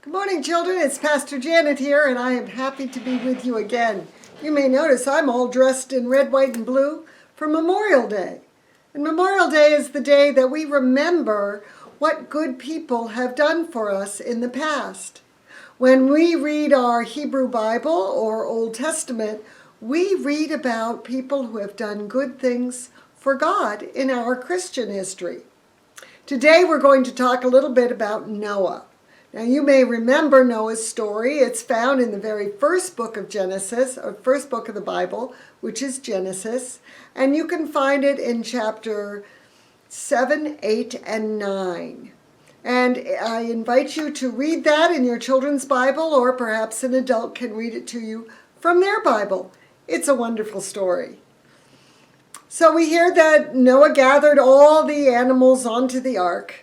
Good morning, children. It's Pastor Janet here, and I am happy to be with you again. You may notice I'm all dressed in red, white, and blue for Memorial Day. And Memorial Day is the day that we remember what good people have done for us in the past. When we read our Hebrew Bible or Old Testament, we read about people who have done good things for God in our Christian history. Today we're going to talk a little bit about Noah. Now you may remember Noah's story. It's found in the very first book of Genesis, or first book of the Bible, which is Genesis. And you can find it in chapter 7, 8, and 9. And I invite you to read that in your children's Bible, or perhaps an adult can read it to you from their Bible. It's a wonderful story. So we hear that Noah gathered all the animals onto the ark.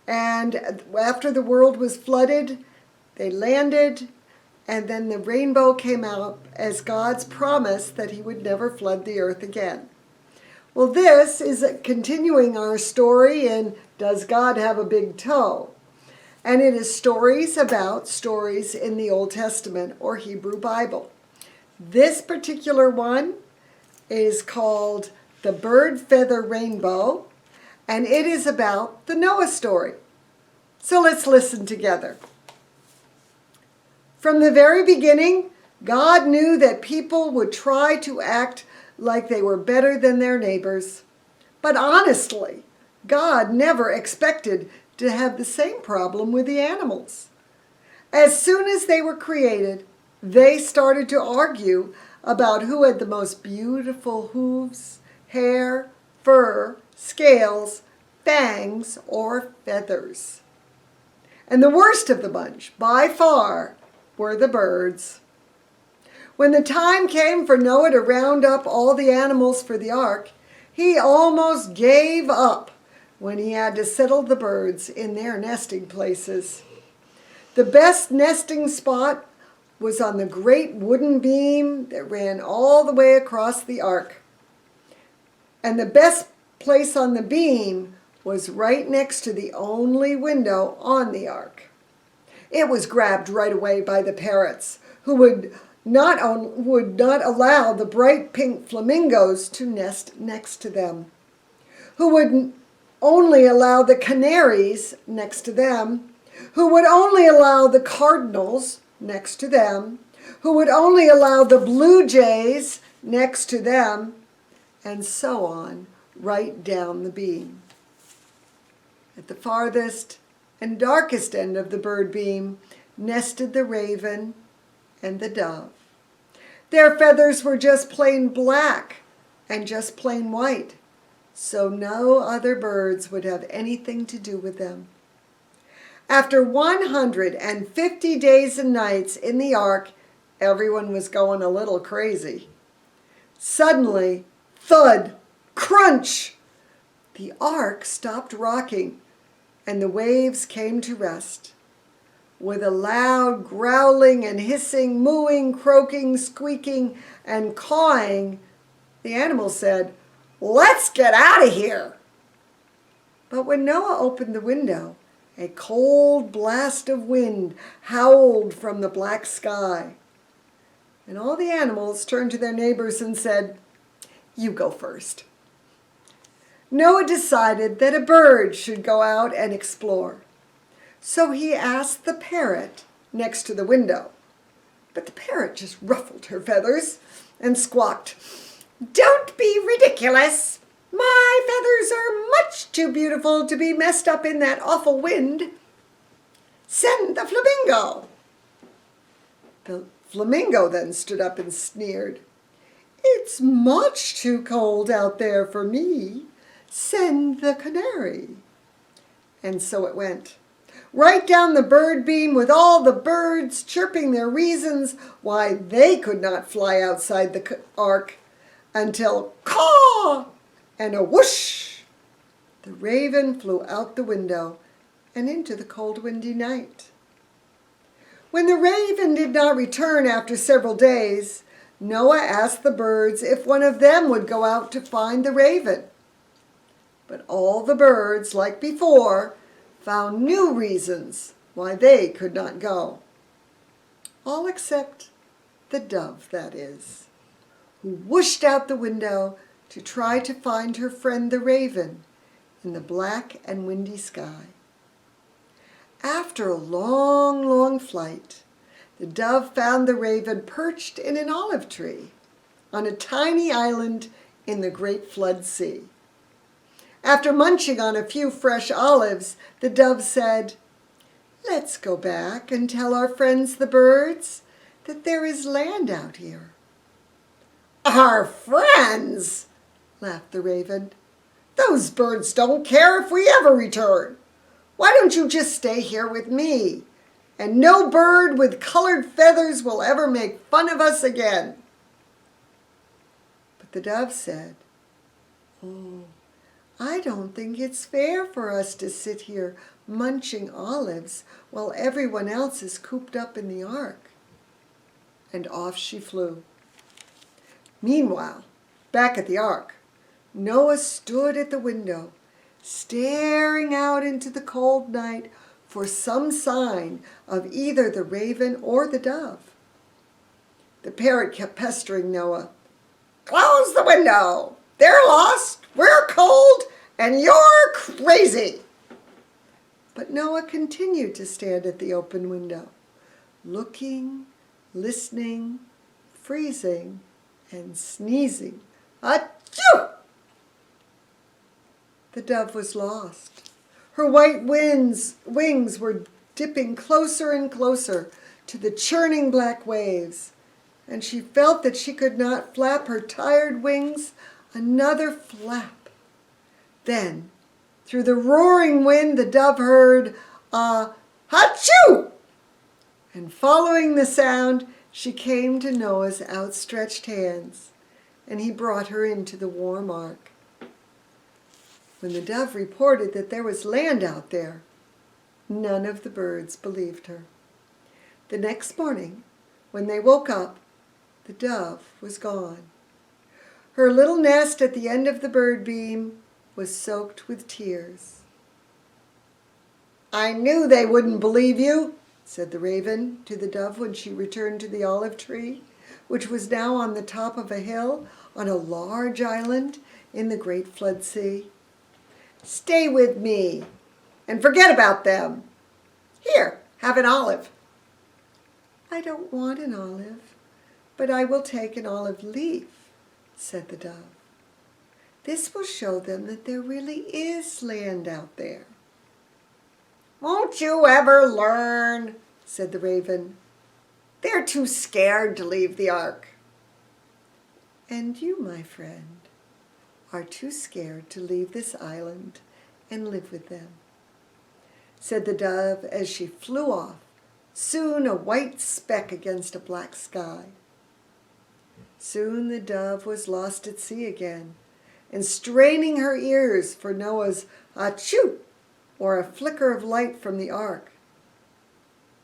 And after the world was flooded, they landed, and then the rainbow came out as God's promise that he would never flood the earth again. Well, this is continuing our story in Does God Have a Big Toe? And it is stories about stories in the Old Testament or Hebrew Bible. This particular one is called The Bird Feather Rainbow, and it is about the Noah story. So let's listen together. From the very beginning, God knew that people would try to act like they were better than their neighbors. But honestly, God never expected to have the same problem with the animals. As soon as they were created, they started to argue about who had the most beautiful hooves, hair, fur, scales, fangs, or feathers. And the worst of the bunch, by far, were the birds. When the time came for Noah to round up all the animals for the ark, he almost gave up when he had to settle the birds in their nesting places. The best nesting spot was on the great wooden beam that ran all the way across the ark. And the best place on the beam was right next to the only window on the ark. It was grabbed right away by the parrots, who would not allow the bright pink flamingos to nest next to them, who would only allow the canaries next to them, who would only allow the cardinals next to them, who would only allow the blue jays next to them, and so on, right down the beam. At the farthest and darkest end of the bird beam nested the raven and the dove. Their feathers were just plain black and just plain white, so no other birds would have anything to do with them. After 150 days and nights in the ark, everyone was going a little crazy. Suddenly, thud, crunch! The ark stopped rocking, and the waves came to rest. With a loud growling and hissing, mooing, croaking, squeaking, and cawing, the animals said, "Let's get out of here!" But when Noah opened the window, a cold blast of wind howled from the black sky. And all the animals turned to their neighbors and said, "You go first." Noah decided that a bird should go out and explore. So he asked the parrot next to the window. But the parrot just ruffled her feathers and squawked, "Don't be ridiculous! My feathers are much too beautiful to be messed up in that awful wind. Send the flamingo." The flamingo then stood up and sneered, "It's much too cold out there for me. Send the canary." And so it went, right down the bird beam with all the birds chirping their reasons why they could not fly outside the ark, until caw and a whoosh, the raven flew out the window and into the cold windy night. When the raven did not return after several days, Noah asked the birds if one of them would go out to find the raven. But all the birds, like before, found new reasons why they could not go. All except the dove, that is, who whooshed out the window to try to find her friend the raven in the black and windy sky. After a long, long flight, the dove found the raven perched in an olive tree on a tiny island in the great flood sea. After munching on a few fresh olives, the dove said, "Let's go back and tell our friends the birds that there is land out here." "Our friends?" laughed the raven. "Those birds don't care if we ever return. Why don't you just stay here with me? And no bird with colored feathers will ever make fun of us again." But the dove said, "Oh, I don't think it's fair for us to sit here munching olives while everyone else is cooped up in the ark." And off she flew. Meanwhile, back at the ark, Noah stood at the window, staring out into the cold night for some sign of either the raven or the dove. The parrot kept pestering Noah. "Close the window! They're lost, we're cold, and you're crazy!" But Noah continued to stand at the open window, looking, listening, freezing, and sneezing. Achoo! The dove was lost. Her white wings were dipping closer and closer to the churning black waves, and she felt that she could not flap her tired wings another flap. Then, through the roaring wind, the dove heard a "Hachoo!" And following the sound, she came to Noah's outstretched hands, and he brought her into the warm ark. When the dove reported that there was land out there, none of the birds believed her. The next morning, when they woke up, the dove was gone. Her little nest at the end of the bird beam was soaked with tears. "I knew they wouldn't believe you," said the raven to the dove when she returned to the olive tree, which was now on the top of a hill on a large island in the great flood sea. "Stay with me and forget about them. Here, have an olive." "I don't want an olive, but I will take an olive leaf," said the dove. "This will show them that there really is land out there." "Won't you ever learn?" said the raven. "They're too scared to leave the ark." "And you, my friend, are too scared to leave this island and live with them," said the dove as she flew off, soon a white speck against a black sky. Soon the dove was lost at sea again, and straining her ears for Noah's "Achoo!" or a flicker of light from the ark.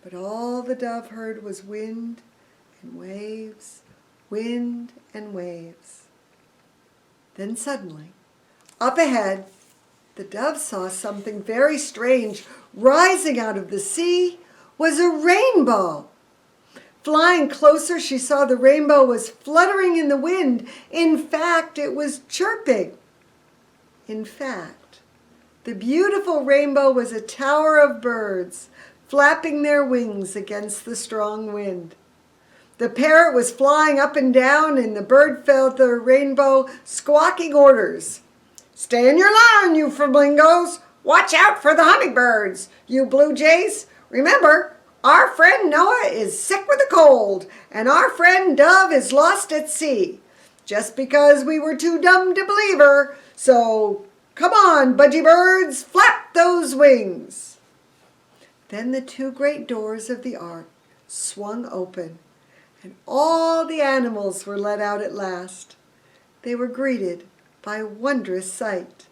But all the dove heard was wind and waves, wind and waves. Then suddenly, up ahead, the dove saw something very strange. Rising out of the sea was a rainbow. Flying closer, she saw the rainbow was fluttering in the wind. In fact, it was chirping. In fact, the beautiful rainbow was a tower of birds, flapping their wings against the strong wind. The parrot was flying up and down, and the bird feather rainbow squawking orders. "Stay in your line, you flamingos! Watch out for the hummingbirds, you blue jays! Remember, our friend Noah is sick with a cold, and our friend Dove is lost at sea, just because we were too dumb to believe her. So come on, budgie birds, flap those wings!" Then the two great doors of the ark swung open, and all the animals were let out at last. They were greeted by a wondrous sight.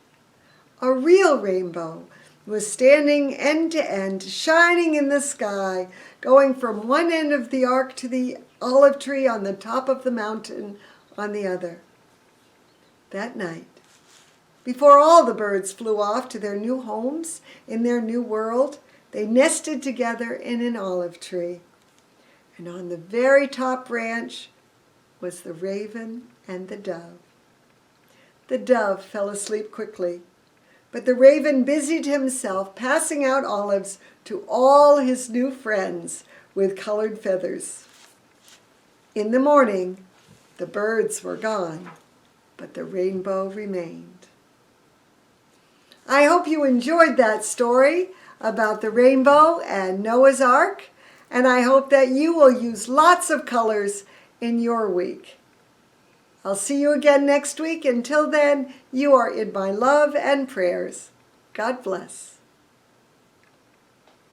A real rainbow was standing end to end, shining in the sky, going from one end of the ark to the olive tree on the top of the mountain on the other. That night, before all the birds flew off to their new homes in their new world, They nested together in an olive tree. And on the very top branch was the raven and the dove. The dove fell asleep quickly, but the raven busied himself passing out olives to all his new friends with colored feathers. In the morning, the birds were gone, but the rainbow remained. I hope you enjoyed that story about the rainbow and Noah's Ark, and I hope that you will use lots of colors in your week. I'll see you again next week. Until then, you are in my love and prayers. God bless.